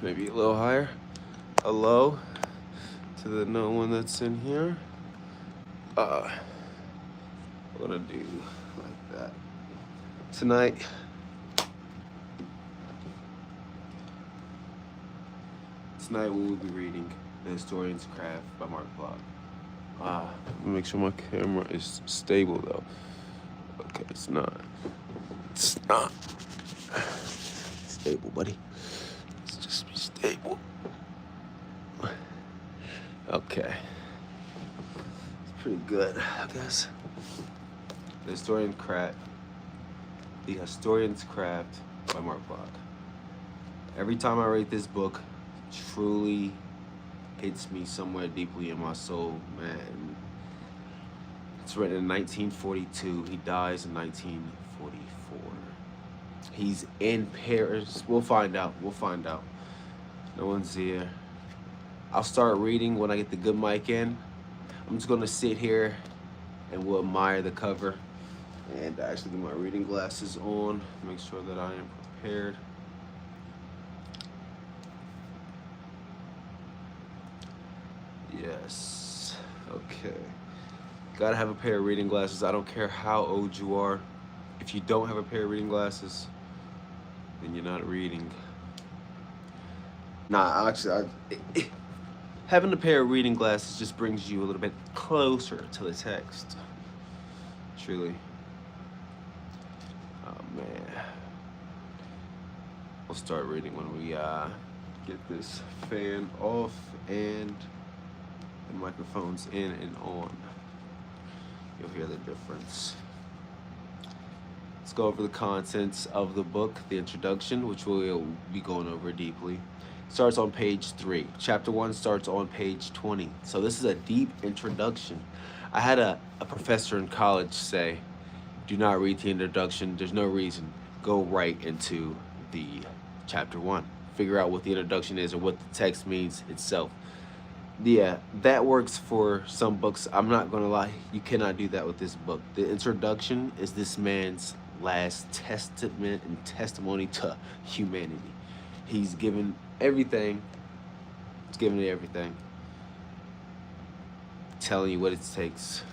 Maybe a little higher. Hello to the no one that's in here. Uh, we're gonna do like that. Tonight we will be reading The Historian's Craft by Marc Bloch. Make sure my camera is stable though. Okay, it's not. It's not stable, buddy. Let's just be stable. Okay. It's pretty good, I guess. The Historian's Craft by Marc Bloch. Every time I read this book, it truly hits me somewhere deeply in my soul, man. It's written in 1942. He dies in 1944. He's in Paris. We'll find out. No one's here. I'll start reading when I get the good mic in. I'm just gonna sit here and we'll admire the cover and actually get my reading glasses on. Make sure that I am prepared. Yes. Okay. Gotta have a pair of reading glasses. I don't care how old you are. If you don't have a pair of reading glasses, then you're not reading. Nah, actually, having a pair of reading glasses just brings you a little bit closer to the text. Truly. Oh, man. We'll start reading when we get this fan off and the microphones in and on. You'll hear the difference. Let's go over the contents of the book, the introduction, which we'll be going over deeply. Starts on page 3. Chapter 1 starts on page 20. So this is a deep introduction. I had a professor in college say, do not read the introduction. There's no reason. Go right into the chapter 1. Figure out what the introduction is or what the text means itself. Yeah, that works for some books. I'm not gonna lie, you cannot do that with this book. The introduction is this man's last testament and testimony to humanity. He's given everything. He's given you everything. Telling you what it takes,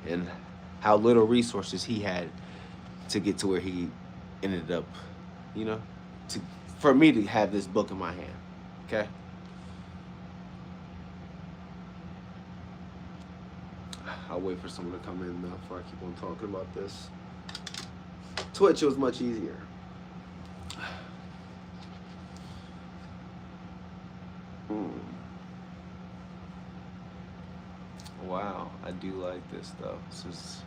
and how little resources he had to get to where he ended up. You know, for me to have this book in my hand. Okay. I'll wait for someone to come in before I keep on talking about this. Twitch, it was much easier. Wow, I do like this though. This is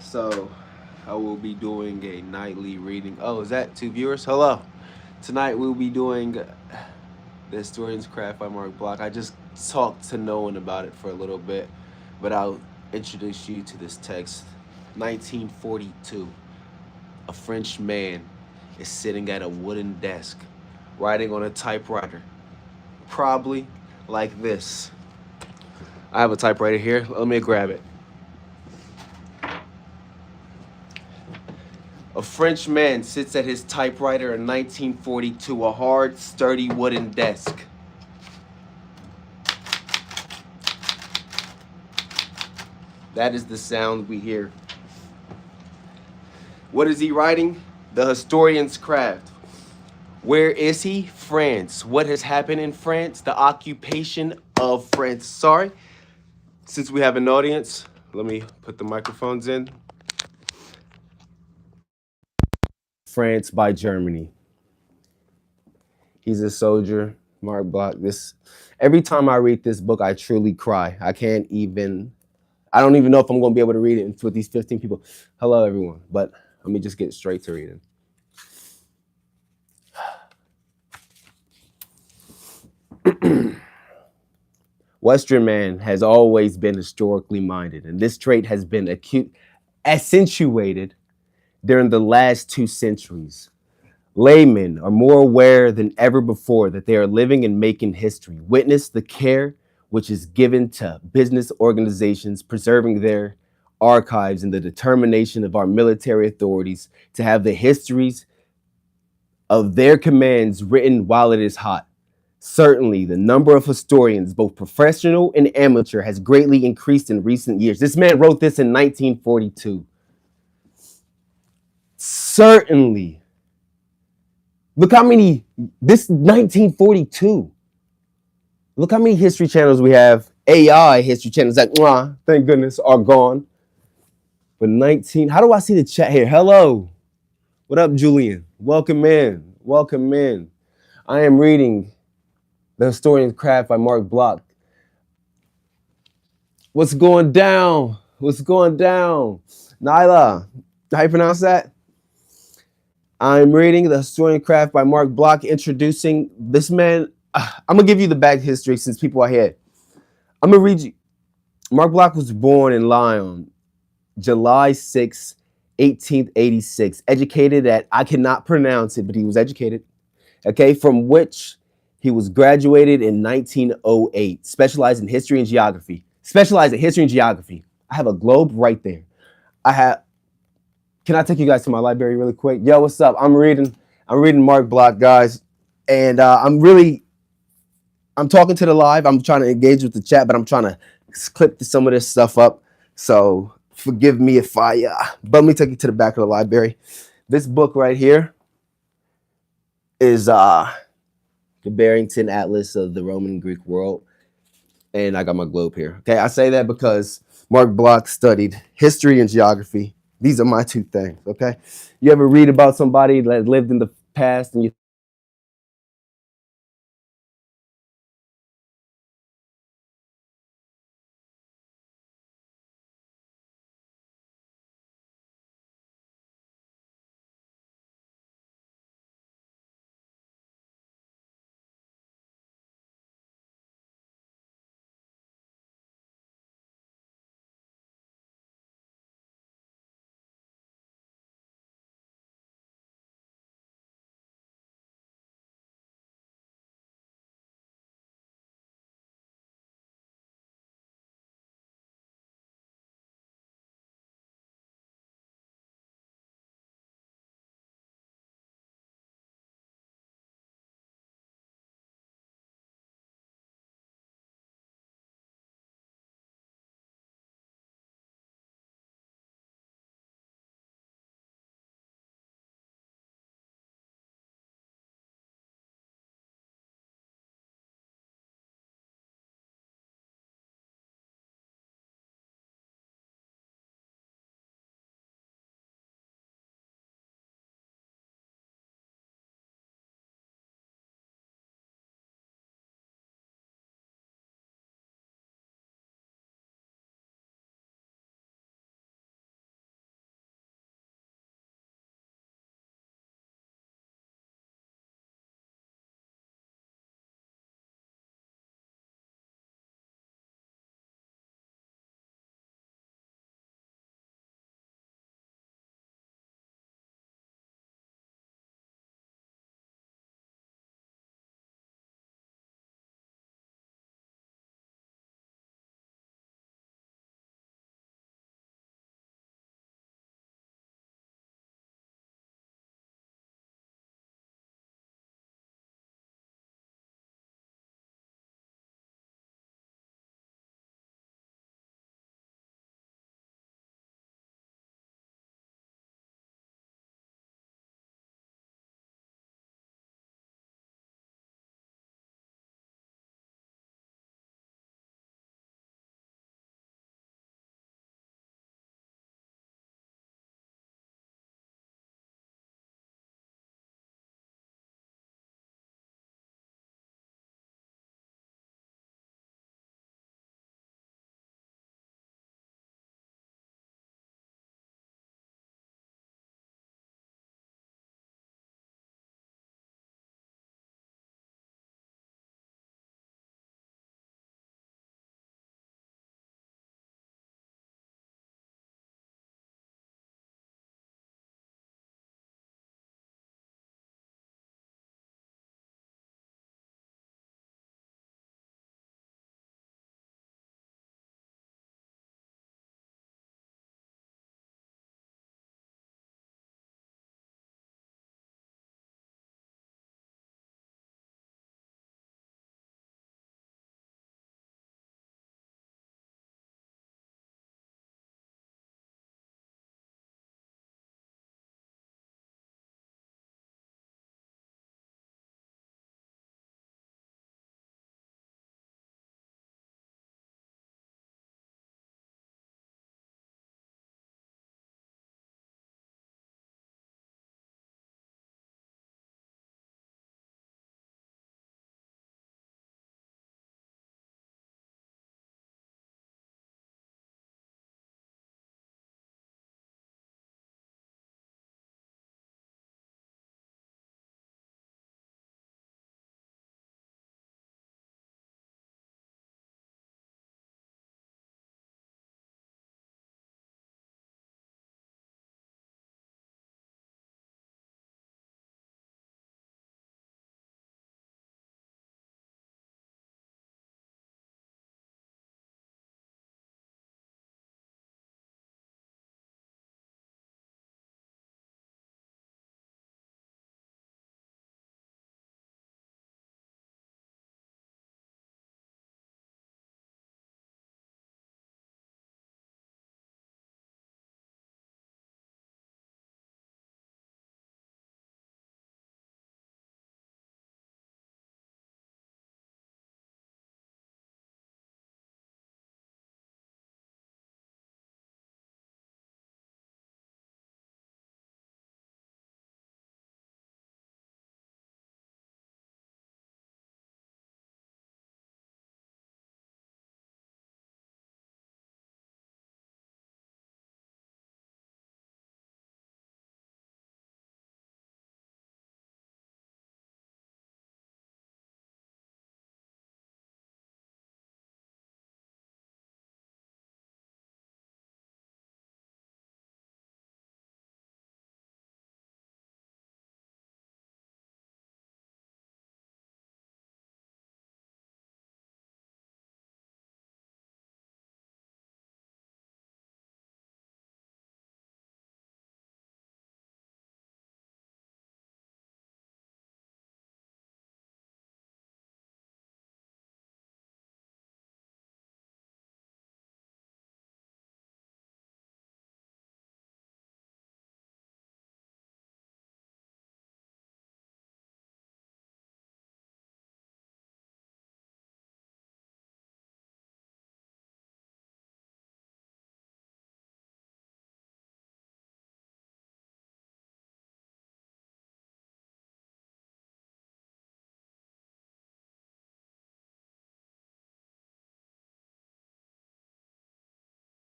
so I will be doing a nightly reading. Oh, is that 2 viewers? Hello. Tonight we'll be doing The Historian's Craft by Marc Bloch. I just talked to no one about it for a little bit, but I'll introduce you to this text. 1942. A French man is sitting at a wooden desk, writing on a typewriter. Probably like this. I have a typewriter here. Let me grab it. A French man sits at his typewriter in 1942, a hard, sturdy wooden desk. That is the sound we hear. What is he writing? The Historian's Craft. Where is he? France. What has happened in France? The occupation of France. Sorry, since we have an audience, let me put the microphones in. France by Germany. He's a soldier, Marc Bloch. Every time I read this book, I truly cry. I don't even know if I'm going to be able to read it with these 15 people. Hello, everyone. But let me just get straight to reading. Western man has always been historically minded, and this trait has been accentuated during the last 2 centuries. Laymen are more aware than ever before that they are living and making history. Witness the care which is given to business organizations preserving their archives and the determination of our military authorities to have the histories of their commands written while it is hot. Certainly, the number of historians, both professional and amateur, has greatly increased in recent years. This man wrote this in 1942. Certainly. Look how many, this 1942. Look how many history channels we have. AI history channels that, thank goodness, are gone. But 19, how do I see the chat here? Hello. What up, Julian? Welcome in. Welcome in. I am reading The Historian's Craft by Marc Bloch. What's going down? What's going down? Nyla, how you pronounce that? I'm reading The Historian's Craft by Marc Bloch, introducing this man. I'm going to give you the back history since people are here. I'm going to read you. Marc Bloch was born in Lyon, July 6, 1886. Educated at, I cannot pronounce it, but he was educated. Okay, from which he was graduated in 1908. Specialized in history and geography. Specialized in history and geography. I have a globe right there. Can I take you guys to my library really quick? Yo, what's up? I'm reading Marc Bloch, guys. And I'm talking to the live. I'm trying to engage with the chat, but I'm trying to clip some of this stuff up. So forgive me if but let me take you to the back of the library. This book right here is the Barrington Atlas of the Roman and Greek world. And I got my globe here. Okay, I say that because Marc Bloch studied history and geography. These are my two things, okay? You ever read about somebody that lived in the past and you